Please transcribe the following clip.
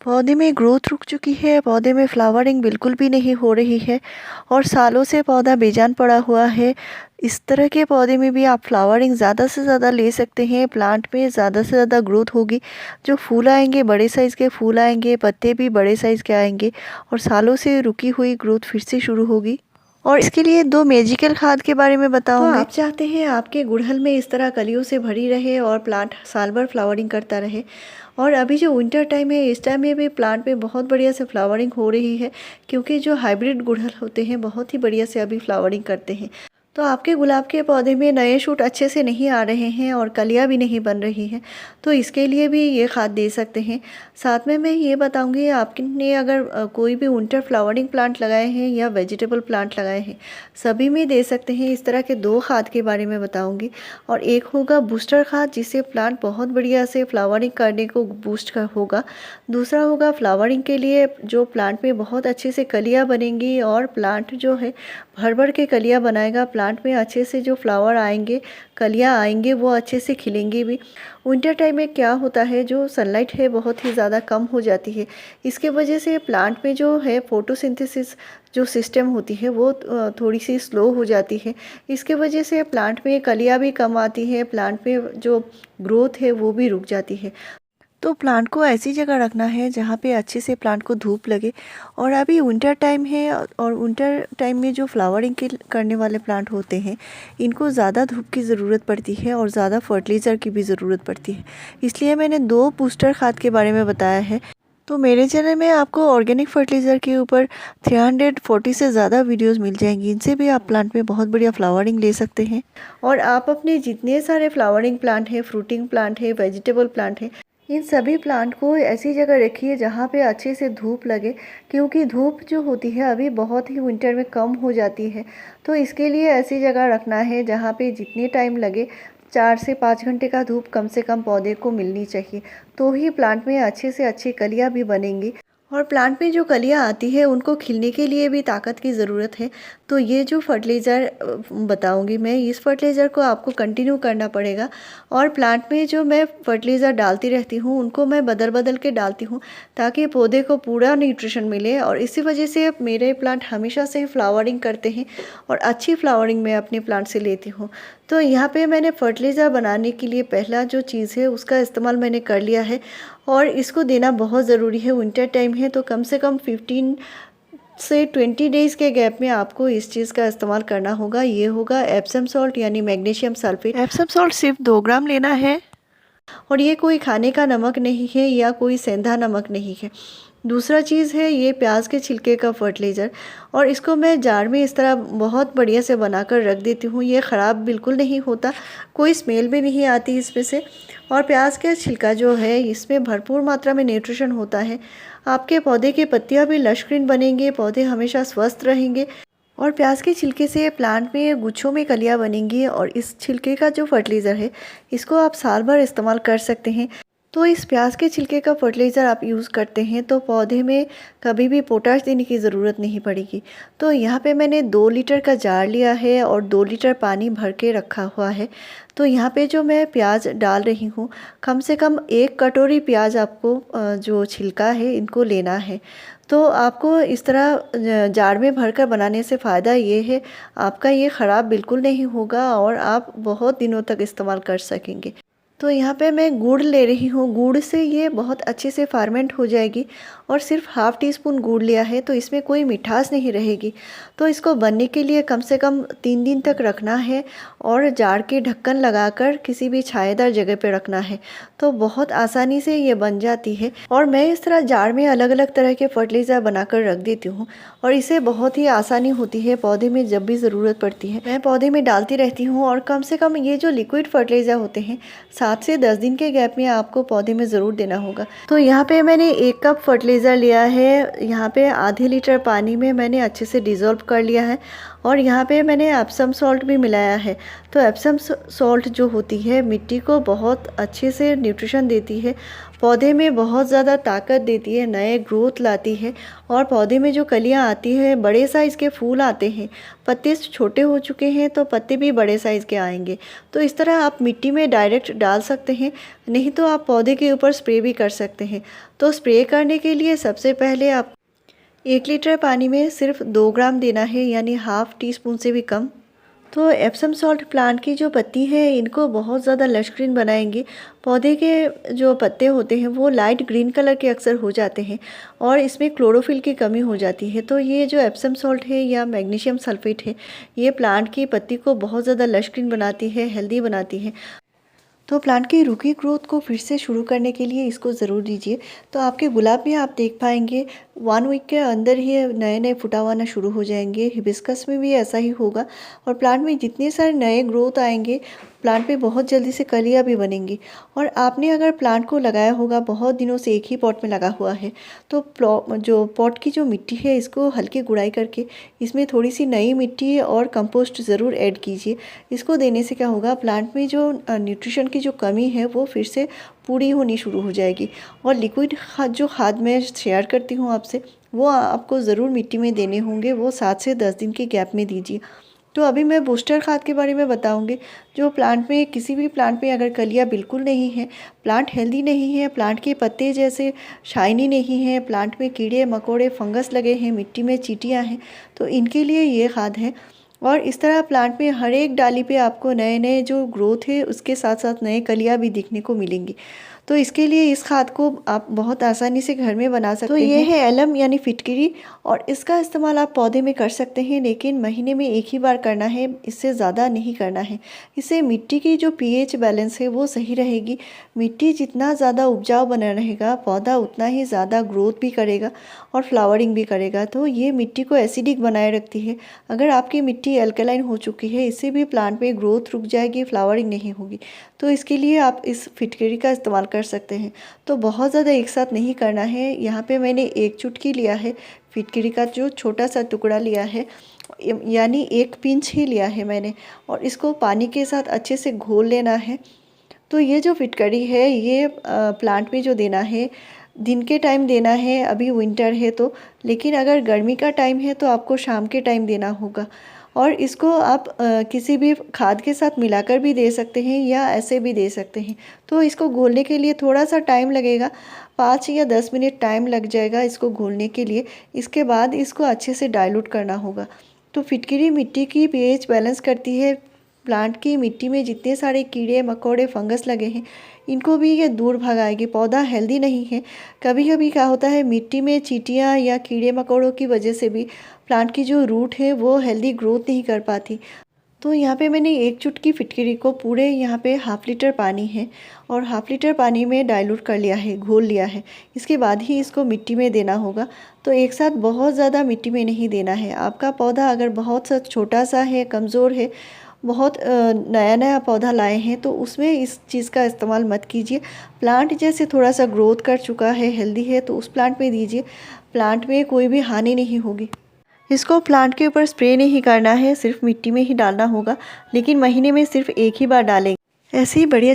पौधे में ग्रोथ रुक चुकी है, पौधे में फ्लावरिंग बिल्कुल भी नहीं हो रही है और सालों से पौधा बेजान पड़ा हुआ है। इस तरह के पौधे में भी आप फ्लावरिंग ज़्यादा से ज़्यादा ले सकते हैं। प्लांट में ज़्यादा से ज़्यादा ग्रोथ होगी, जो फूल आएंगे बड़े साइज़ के फूल आएंगे, पत्ते भी बड़े साइज़ के आएंगे और सालों से रुकी हुई ग्रोथ फिर से शुरू होगी। और इसके लिए दो मैजिकल खाद के बारे में बताऊंगी। तो आप चाहते हैं आपके गुड़हल में इस तरह कलियों से भरी रहे और प्लांट साल भर फ्लावरिंग करता रहे। और अभी जो विंटर टाइम है, इस टाइम में भी प्लांट में बहुत बढ़िया से फ्लावरिंग हो रही है, क्योंकि जो हाइब्रिड गुड़हल होते हैं बहुत ही बढ़िया से अभी फ्लावरिंग करते हैं। तो आपके गुलाब के पौधे में नए शूट अच्छे से नहीं आ रहे हैं और कलियां भी नहीं बन रही हैं, तो इसके लिए भी ये खाद दे सकते हैं। साथ में मैं ये बताऊंगी, आपने अगर कोई भी विंटर फ्लावरिंग प्लांट लगाए हैं या वेजिटेबल प्लांट लगाए हैं, सभी में दे सकते हैं। इस तरह के दो खाद के बारे में बताऊंगी। और एक होगा बूस्टर खाद, जिससे प्लांट बहुत बढ़िया से फ्लावरिंग करने को बूस्ट होगा। दूसरा होगा फ्लावरिंग के लिए, जो प्लांट में बहुत अच्छे से कलियाँ बनेंगी और प्लांट जो है भर भर के कलियाँ बनाएगा। प्लांट में अच्छे से जो फ्लावर आएंगे, कलियाँ आएंगे, वो अच्छे से खिलेंगे भी। विंटर टाइम में क्या होता है, जो सनलाइट है बहुत ही ज़्यादा कम हो जाती है। इसके वजह से प्लांट में जो है फोटोसिंथेसिस जो सिस्टम होती है वो थोड़ी सी स्लो हो जाती है। इसके वजह से प्लांट में कलियाँ भी कम आती है, प्लांट में जो ग्रोथ है वो भी रुक जाती है। तो प्लांट को ऐसी जगह रखना है जहाँ पे अच्छे से प्लांट को धूप लगे। और अभी विंटर टाइम है और विंटर टाइम में जो फ्लावरिंग के करने वाले प्लांट होते हैं, इनको ज़्यादा धूप की ज़रूरत पड़ती है और ज़्यादा फर्टिलाइज़र की भी ज़रूरत पड़ती है। इसलिए मैंने दो बूस्टर खाद के बारे में बताया है। तो मेरे चैनल में आपको ऑर्गेनिक फर्टिलाइज़र के ऊपर 340 से ज़्यादा वीडियोस मिल जाएंगी। इनसे भी आप प्लांट में बहुत बढ़िया फ्लावरिंग ले सकते हैं। और आप अपने जितने सारे फ्लावरिंग प्लांट हैं, फ्रूटिंग प्लांट है, वेजिटेबल प्लांट है, इन सभी प्लांट को ऐसी जगह रखिए जहाँ पे अच्छे से धूप लगे, क्योंकि धूप जो होती है अभी बहुत ही विंटर में कम हो जाती है। तो इसके लिए ऐसी जगह रखना है जहाँ पे जितने टाइम लगे, 4 से 5 घंटे का धूप कम से कम पौधे को मिलनी चाहिए, तो ही प्लांट में अच्छे से अच्छी कलियाँ भी बनेंगी। और प्लांट में जो कलियाँ आती है उनको खिलने के लिए भी ताकत की ज़रूरत है। तो ये जो फर्टिलाइज़र बताऊंगी मैं, इस फर्टिलाइज़र को आपको कंटिन्यू करना पड़ेगा। और प्लांट में जो मैं फर्टिलाइज़र डालती रहती हूँ, उनको मैं बदल बदल के डालती हूँ, ताकि पौधे को पूरा न्यूट्रिशन मिले। और इसी वजह से मेरे प्लांट हमेशा से फ्लावरिंग करते हैं और अच्छी फ्लावरिंग मैं अपने प्लांट से लेती हूँ। तो यहाँ पे मैंने फर्टिलाइज़र बनाने के लिए पहला जो चीज़ है उसका इस्तेमाल मैंने कर लिया है। और इसको देना बहुत ज़रूरी है। विंटर टाइम है तो कम से कम 15 से 20 डेज़ के गैप में आपको इस चीज़ का इस्तेमाल करना होगा। ये होगा एप्सम सॉल्ट यानी मैग्नीशियम सल्फेट। एप्सम सॉल्ट सिर्फ 2 ग्राम लेना है और ये कोई खाने का नमक नहीं है या कोई सेंधा नमक नहीं है। दूसरा चीज़ है ये प्याज के छिलके का फर्टिलाइज़र, और इसको मैं जार में इस तरह बहुत बढ़िया से बनाकर रख देती हूँ। ये ख़राब बिल्कुल नहीं होता, कोई स्मेल भी नहीं आती इसमें से। और प्याज का छिलका जो है, इसमें भरपूर मात्रा में न्यूट्रिशन होता है। आपके पौधे की पत्तियाँ भी लश ग्रीन बनेंगे, पौधे हमेशा स्वस्थ रहेंगे। और प्याज के छिलके से प्लांट में गुच्छों में कलियाँ बनेंगी। और इस छिलके का जो फर्टिलाइज़र है, इसको आप साल भर इस्तेमाल कर सकते हैं। तो इस प्याज के छिलके का फर्टिलाइज़र आप यूज़ करते हैं तो पौधे में कभी भी पोटाश देने की ज़रूरत नहीं पड़ेगी। तो यहाँ पे मैंने 2 लीटर का जार लिया है और 2 लीटर पानी भर के रखा हुआ है। तो यहाँ पे जो मैं प्याज डाल रही हूँ, कम से कम 1 कटोरी प्याज आपको जो छिलका है इनको लेना है। तो आपको इस तरह जार में भरकर बनाने से फ़ायदा ये है, आपका ये ख़राब बिल्कुल नहीं होगा और आप बहुत दिनों तक इस्तेमाल कर सकेंगे। तो यहाँ पे मैं गुड़ ले रही हूँ, गुड़ से ये बहुत अच्छे से फार्मेंट हो जाएगी। और सिर्फ हाफ़ टी स्पून गुड़ लिया है, तो इसमें कोई मिठास नहीं रहेगी। तो इसको बनने के लिए कम से कम 3 दिन तक रखना है और जार के ढक्कन लगाकर किसी भी छायादार जगह पे रखना है, तो बहुत आसानी से ये बन जाती है। और मैं इस तरह जार में अलग अलग तरह के फर्टिलाइज़र बनाकर रख देती हूँ और इसे बहुत ही आसानी होती है पौधे में जब भी ज़रूरत पड़ती है मैं पौधे में डालती रहती हूँ। और कम से कम ये जो लिक्विड फर्टिलाइज़र होते हैं, 7 से 10 दिन के गैप में आपको पौधे में ज़रूर देना होगा। तो यहाँ पे मैंने 1 कप फर्टिलाइज़र लिया है। यहाँ पे आधे लीटर पानी में मैंने अच्छे से डिज़ोल्व कर लिया है और यहाँ पे मैंने एप्सम सॉल्ट भी मिलाया है। तो एप्सम सॉल्ट जो होती है मिट्टी को बहुत अच्छे से न्यूट्रिशन देती है, पौधे में बहुत ज़्यादा ताकत देती है, नए ग्रोथ लाती है और पौधे में जो कलियां आती हैं, बड़े साइज़ के फूल आते हैं। पत्ते छोटे हो चुके हैं तो पत्ते भी बड़े साइज़ के आएंगे। तो इस तरह आप मिट्टी में डायरेक्ट डाल सकते हैं, नहीं तो आप पौधे के ऊपर स्प्रे भी कर सकते हैं। तो स्प्रे करने के लिए सबसे पहले आप 1 लीटर पानी में सिर्फ 2 ग्राम देना है, यानी हाफ टी स्पून से भी कम। तो एप्सम सॉल्ट प्लांट की जो पत्ती है इनको बहुत ज़्यादा लश ग्रीन बनाएंगे। पौधे के जो पत्ते होते हैं वो लाइट ग्रीन कलर के अक्सर हो जाते हैं और इसमें क्लोरोफिल की कमी हो जाती है। तो ये जो एप्सम सॉल्ट है या मैग्नीशियम सल्फेट है, ये प्लांट की पत्ती को बहुत ज़्यादा लश ग्रीन बनाती है, हेल्दी बनाती है। तो प्लांट की रुकी ग्रोथ को फिर से शुरू करने के लिए इसको ज़रूर दीजिए। तो आपके गुलाब में आप देख पाएंगे 1 वीक के अंदर ही नए नए फुटाव आना शुरू हो जाएंगे। हिबिस्कस में भी ऐसा ही होगा और प्लांट में जितने सारे नए ग्रोथ आएंगे, प्लांट में बहुत जल्दी से कलियाँ भी बनेंगी। और आपने अगर प्लांट को लगाया होगा, बहुत दिनों से एक ही पॉट में लगा हुआ है, तो जो पॉट की जो मिट्टी है इसको हल्की गुड़ाई करके इसमें थोड़ी सी नई मिट्टी और कंपोस्ट ज़रूर ऐड कीजिए। इसको देने से क्या होगा, प्लांट में जो न्यूट्रिशन की जो कमी है वो फिर से पूरी होनी शुरू हो जाएगी। और लिक्विड खाद जो खाद मैं शेयर करती हूँ आपसे, वो आपको ज़रूर मिट्टी में देने होंगे, वो 7 से 10 दिन के गैप में दीजिए। तो अभी मैं बूस्टर खाद के बारे में बताऊंगी। जो प्लांट में, किसी भी प्लांट में अगर कलियाँ बिल्कुल नहीं है, प्लांट हेल्दी नहीं है, प्लांट के पत्ते जैसे शाइनी नहीं है, प्लांट में कीड़े मकोड़े फंगस लगे हैं, मिट्टी में चींटियाँ हैं, तो इनके लिए ये खाद है। और इस तरह प्लांट में हर एक डाली पे आपको नए नए जो ग्रोथ है उसके साथ साथ नए कलियाँ भी दिखने को मिलेंगी। तो इसके लिए इस खाद को आप बहुत आसानी से घर में बना सकते हैं। तो ये है एलम यानी फिटकिरी, और इसका इस्तेमाल आप पौधे में कर सकते हैं, लेकिन महीने में एक ही बार करना है, इससे ज़्यादा नहीं करना है। इससे मिट्टी की जो पीएच बैलेंस है वो सही रहेगी। मिट्टी जितना ज़्यादा उपजाऊ बना रहेगा, पौधा उतना ही ज़्यादा ग्रोथ भी करेगा और फ्लावरिंग भी करेगा। तो ये मिट्टी को एसिडिक बनाए रखती है। अगर आपकी मिट्टी अल्कलाइन हो चुकी है, इससे भी प्लांट में ग्रोथ रुक जाएगी, फ्लावरिंग नहीं होगी। तो इसके लिए आप इस फिटकरी का इस्तेमाल कर सकते हैं। तो बहुत ज़्यादा एक साथ नहीं करना है। यहाँ पे मैंने 1 चुटकी लिया है फिटकरी का, जो छोटा सा टुकड़ा लिया है, यानी 1 पिंच ही लिया है मैंने, और इसको पानी के साथ अच्छे से घोल लेना है। तो ये जो फिटकरी है ये प्लांट में जो देना है, दिन के टाइम देना है, अभी विंटर है तो, लेकिन अगर गर्मी का टाइम है तो आपको शाम के टाइम देना होगा। और इसको आप किसी भी खाद के साथ मिलाकर भी दे सकते हैं या ऐसे भी दे सकते हैं। तो इसको घोलने के लिए थोड़ा सा टाइम लगेगा, 5 या 10 मिनट टाइम लग जाएगा इसको घोलने के लिए। इसके बाद इसको अच्छे से डाइल्यूट करना होगा। तो फिटकरी मिट्टी की पीएच बैलेंस करती है। प्लांट की मिट्टी में जितने सारे कीड़े मकोड़े फंगस लगे हैं, इनको भी ये दूर भगाएगी। पौधा हेल्दी नहीं है। कभी कभी क्या होता है, मिट्टी में चींटियाँ या कीड़े मकोड़ों की वजह से भी प्लांट की जो रूट है वो हेल्दी ग्रोथ नहीं कर पाती। तो यहाँ पे मैंने 1 चुटकी फिटकरी को पूरे यहाँ पे ½ लीटर पानी है और ½ लीटर पानी में डाइल्यूट कर लिया है, घोल लिया है। इसके बाद ही इसको मिट्टी में देना होगा। तो एक साथ बहुत ज़्यादा मिट्टी में नहीं देना है। आपका पौधा अगर बहुत सा छोटा सा है, कमज़ोर है, बहुत नया नया पौधा लाए हैं, तो उसमें इस चीज़ का इस्तेमाल मत कीजिए। प्लांट जैसे थोड़ा सा ग्रोथ कर चुका है, हेल्दी है, तो उस प्लांट में दीजिए। प्लांट में कोई भी हानि नहीं होगी। इसको प्लांट के ऊपर स्प्रे नहीं करना है, सिर्फ मिट्टी में ही डालना होगा, लेकिन महीने में सिर्फ एक ही बार डालें। ऐसे ही बढ़िया